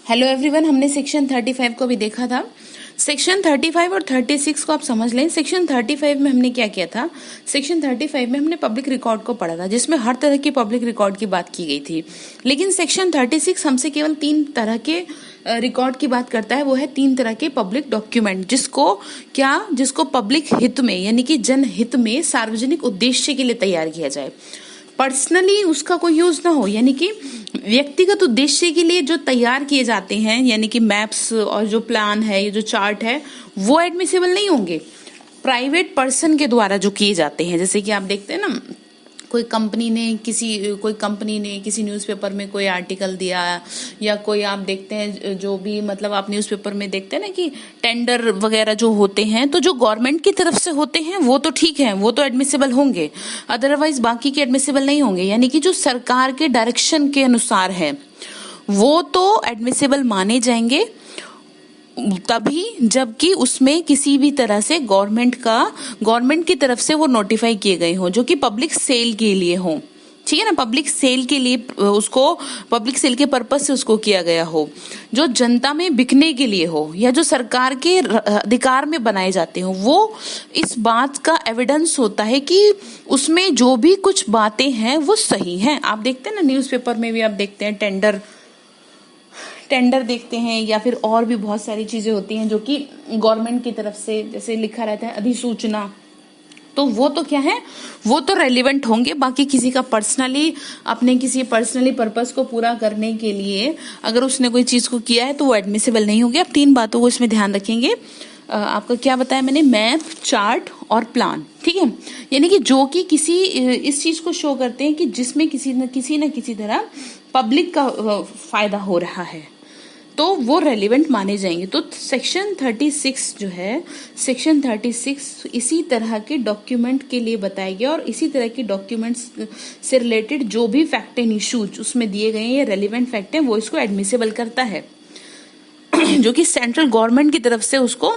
Hello everyone, हमने section 35 को भी देखा था। सेक्शन 35 और 36 को आप समझ लें। सेक्शन 35 में हमने क्या किया था? सेक्शन 35 में हमने पब्लिक रिकॉर्ड को पढ़ा था, जिसमें हर तरह की पब्लिक रिकॉर्ड की बात की गई थी। लेकिन सेक्शन 36 हमसे केवल 3 तरह के रिकॉर्ड की बात करता है। वो है 3 तरह के पब्लिक डॉक्यूमेंट, जिसको पब्लिक हित में यानी कि जनहित में सार्वजनिक उद्देश्य के लिए तैयार किया जाए। पर्सनली उसका कोई यूज ना हो, यानी कि व्यक्तिगत उद्देश्य के लिए जो तैयार किए जाते हैं, यानी कि मैप्स और जो प्लान है, ये जो चार्ट है, वो एडमिसिबल नहीं होंगे। प्राइवेट पर्सन के द्वारा जो किए जाते हैं, जैसे कि आप देखते हैं ना, कोई कंपनी ने किसी न्यूज़पेपर में कोई आर्टिकल दिया, या कोई आप देखते हैं जो भी मतलब आप न्यूज़पेपर में देखते हैं ना कि टेंडर वगैरह जो होते हैं, तो जो गवर्नमेंट की तरफ से होते हैं वो तो ठीक है, वो तो एडमिसिबल होंगे। अदरवाइज बाकी के एडमिसिबल नहीं होंगे, यानी कि जो सरकार के डायरेक्शन के अनुसार है वो तो एडमिसिबल माने जाएंगे तभी जबकि उसमें किसी भी तरह से गवर्नमेंट की तरफ से वो नोटिफाई किए गए हो, जो कि पब्लिक सेल के लिए हो। ठीक है ना, पब्लिक सेल के लिए उसको, पब्लिक सेल के पर्पज से उसको किया गया हो, जो जनता में बिकने के लिए हो, या जो सरकार के अधिकार में बनाए जाते हो। वो इस बात का एविडेंस होता है कि उसमें जो भी कुछ बातें हैं वो सही हैं। आप देखते हैं ना, न्यूज़पेपर में भी आप देखते हैं टेंडर देखते हैं, या फिर और भी बहुत सारी चीजें होती हैं जो कि गवर्नमेंट की तरफ से जैसे लिखा रहता है अधिसूचना, तो वो तो क्या है, वो तो रेलिवेंट होंगे। बाकी किसी का किसी पर्सनली पर्पस को पूरा करने के लिए अगर उसने कोई चीज को किया है तो वो एडमिसिबल नहीं होंगे। अब 3 बातों को इसमें ध्यान रखेंगे। आपका क्या बताया मैंने? मैप, चार्ट और प्लान। ठीक है, यानी कि जो कि किसी इस चीज को शो करते हैं कि जिसमें किसी न किसी तरह पब्लिक का फायदा हो रहा है, तो वो रेलिवेंट माने जाएंगे। तो सेक्शन 36 जो है, सेक्शन 36 इसी तरह के डॉक्यूमेंट के लिए बताया गया, और इसी तरह के डॉक्यूमेंट्स से रिलेटेड जो भी फैक्ट एंड इश्यूज उसमें दिए गए हैं, ये रेलिवेंट फैक्ट है, वो इसको एडमिसिबल करता है। जो कि सेंट्रल गवर्नमेंट की तरफ से उसको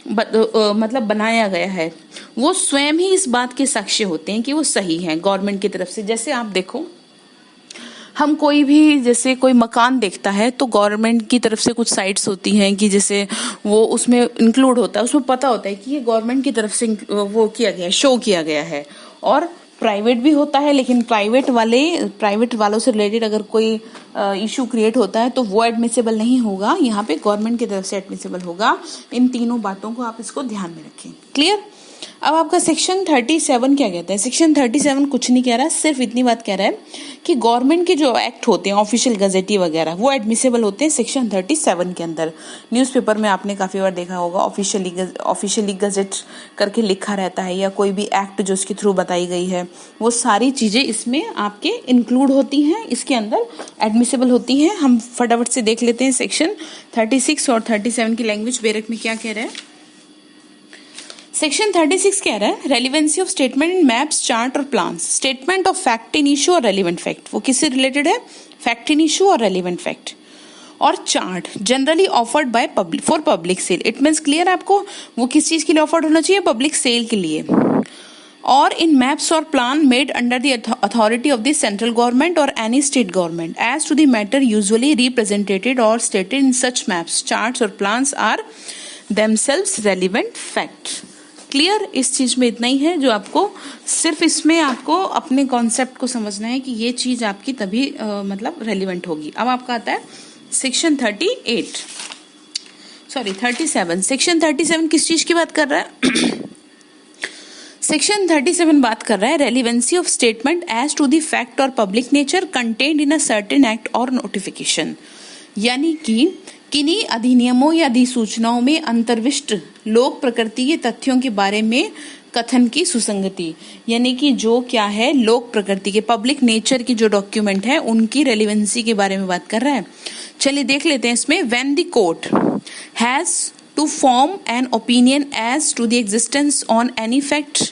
मतलब बनाया गया है, वो स्वयं ही इस बात के साक्ष्य होते हैं कि वो सही है गवर्नमेंट की तरफ से। जैसे आप देखो, हम जैसे कोई मकान देखता है तो गवर्नमेंट की तरफ से कुछ साइट्स होती हैं कि जैसे वो उसमें इंक्लूड होता है, उसमें पता होता है कि ये गवर्नमेंट की तरफ से वो किया गया है, शो किया गया है। और प्राइवेट भी होता है, लेकिन प्राइवेट वालों से रिलेटेड अगर कोई इशू क्रिएट होता है तो वो एडमिसिबल नहीं होगा, यहाँ पे गवर्नमेंट की तरफ से एडमिसिबल होगा। इन तीनों बातों को आप इसको ध्यान में रखें। क्लियर? अब आपका सेक्शन 37 क्या कहता है? सेक्शन 37 कुछ नहीं कह रहा, सिर्फ इतनी बात कह रहा है कि गवर्नमेंट के जो एक्ट होते हैं, ऑफिशियल गजेटी वगैरह, वो एडमिसिबल होते हैं सेक्शन 37 के अंदर। न्यूज़पेपर में आपने काफी बार देखा होगा, ऑफिशियली गजेट करके लिखा रहता है, या कोई भी एक्ट जो उसके थ्रू बताई गई है, वो सारी चीजें इसमें आपके इंक्लूड होती हैं, इसके अंदर एडमिसिबल होती हैं। हम फटाफट से देख लेते हैं सेक्शन 36 और 37 की लैंग्वेज बेरक में क्या कह रहा है। सेक्शन 36 कह रहा है relevancy of statement in maps, chart और plans, statement of fact in issue और रेलिवेंट फैक्ट। वो किससे रिलेटेड है? फैक्ट इन इशू और रेलिवेंट फैक्ट। और chart generally offered by public for public sale. It means clear आपको, वो किस चीज के लिए ऑफर्ड होना चाहिए? पब्लिक सेल के लिए। और इन मैप्स और plan made under the authority of the central government और any state government as to the matter usually represented और stated in such maps, charts और plans are themselves relevant fact. Clear? इस चीज में इतना ही है जो आपको, सिर्फ इसमें आपको अपने कॉन्सेप्ट को समझना है कि ये चीज आपकी तभी मतलब रेलिवेंट होगी। अब आपका आता है सेक्शन 37। सेक्शन 37 किस चीज की बात कर रहा है? सेक्शन 37 बात कर रहा है relevancy of statement as to the fact और public nature contained in a certain act और नोटिफिकेशन। यानी कि किन्हीं अधिनियमों या अधिसूचनाओं में अंतर्विष्ट लोक प्रकृति के तथ्यों के बारे में कथन की सुसंगति, यानी कि जो क्या है, लोक प्रकृति के, पब्लिक नेचर की जो डॉक्यूमेंट है उनकी रेलिवेंसी के बारे में बात कर रहा है। चलिए देख लेते हैं इसमें। When the court has to form an opinion as to the existence on any fact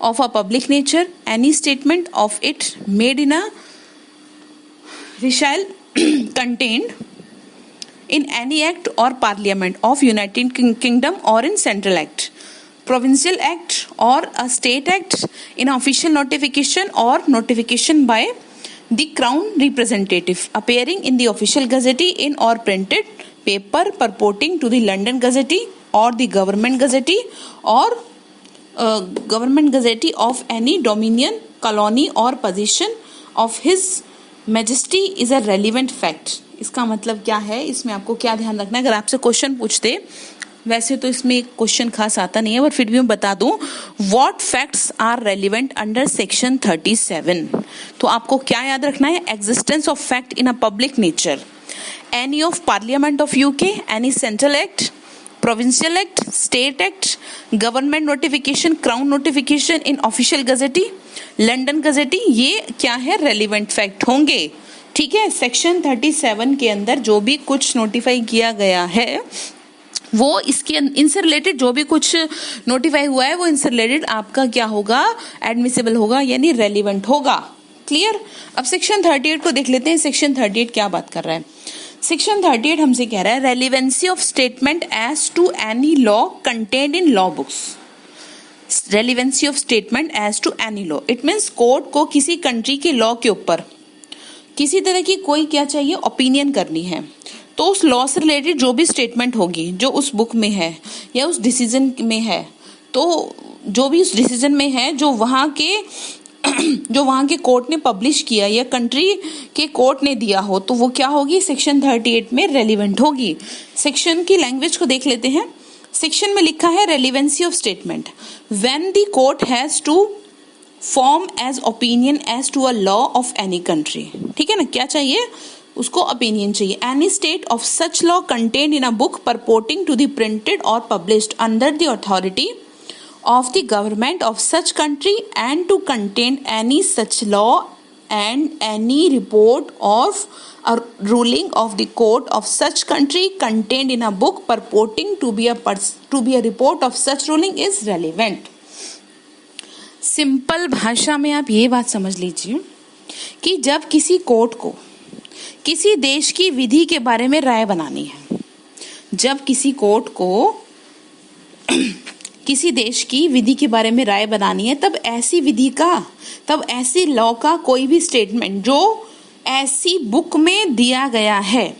of a public nature, any statement of it made in a shall contained in any act or parliament of United Kingdom or in central act, provincial act or a state act, in official notification or notification by the crown representative appearing in the official gazette in or printed paper purporting to the London Gazette or the government gazette or government gazette of any dominion, colony or possession of his majesty is a relevant fact. इसका मतलब क्या है, इसमें आपको क्या ध्यान रखना है. अगर आपसे क्वेश्चन पूछते, वैसे तो इसमें क्वेश्चन खास आता नहीं है, पर फिर भी मैं बता दूं, what facts are relevant under section 37. तो आपको क्या याद रखना है, existence of fact in a public nature, any of parliament of UK, any central act, provincial act, state act, government notification, crown notification in official gazette, London gazette, ये क्या है, relevant fact होंगे. ठीक है, सेक्शन 37 के अंदर जो भी कुछ नोटिफाई किया गया है वो इसके इनसे रिलेटेड जो भी कुछ नोटिफाई हुआ है वो इनसे रिलेटेड आपका क्या होगा, एडमिसिबल होगा, यानी रेलिवेंट होगा. क्लियर. अब सेक्शन 38 को देख लेते हैं. सेक्शन 38 क्या बात कर रहा है. सेक्शन 38 हमसे कह रहा है relevancy of statement as to any law contained in law books. Relevancy of statement as to any law, it means court को किसी कंट्री के लॉ के ऊपर किसी तरह की कोई क्या चाहिए, ओपिनियन करनी है, तो उस लॉ से रिलेटेड जो भी स्टेटमेंट होगी जो उस बुक में है या उस डिसीजन में है, तो जो भी उस डिसीजन में है जो वहाँ के कोर्ट ने पब्लिश किया या कंट्री के कोर्ट ने दिया हो, तो वो क्या होगी, सेक्शन 38 में रेलिवेंट होगी. सेक्शन की लैंग्वेज को देख लेते हैं. सेक्शन में लिखा है relevancy of statement when the court has to form as opinion as to a law of any country. ठीक है ना, क्या चाहिए उसको, ओपिनियन चाहिए. Any state of such law contained in a book purporting to the printed और published under the authority of the government of such country and to contain any such law and any report of a ruling of the court of such country contained in a book purporting to be a report of such ruling is relevant. Simple भाषा में आप ये बात समझ लीजिए कि जब किसी कोर्ट को किसी देश की विधि के बारे में राय बनानी है, जब किसी कोर्ट को किसी देश की विधि के बारे में राय बनानी है, तब ऐसी विधि का, तब ऐसी लॉ का कोई भी स्टेटमेंट जो ऐसी बुक में दिया गया है,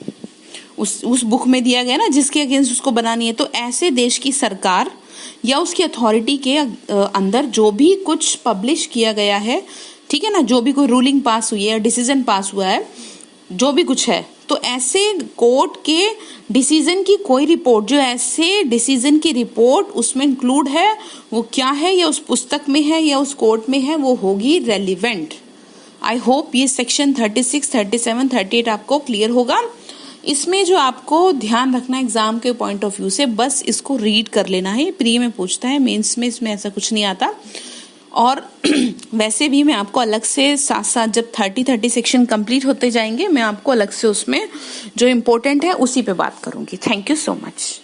उस बुक में दिया गया ना जिसके अगेंस्ट उसको बनानी है, तो ऐसे देश की सरकार या उसकी अथॉरिटी के अंदर जो भी कुछ पब्लिश किया गया है, ठीक है ना, जो भी कोई रूलिंग पास हुई है, डिसीजन पास हुआ है, जो भी कुछ है, तो ऐसे कोर्ट के डिसीजन की कोई रिपोर्ट, जो ऐसे डिसीजन की रिपोर्ट उसमें इंक्लूड है, वो क्या है, या उस पुस्तक में है या उस कोर्ट में है, वो होगी रेलिवेंट. आई होप ये सेक्शन 36, 37, 38 आपको क्लियर होगा. इसमें जो आपको ध्यान रखना एग्जाम के पॉइंट ऑफ व्यू से, बस इसको रीड कर लेना है. प्री में पूछता है, मेंस में इसमें ऐसा कुछ नहीं आता. और वैसे भी मैं आपको अलग से साथ साथ जब 30 सेक्शन कंप्लीट होते जाएंगे, मैं आपको अलग से उसमें जो इम्पोर्टेंट है उसी पे बात करूंगी. Thank you so much.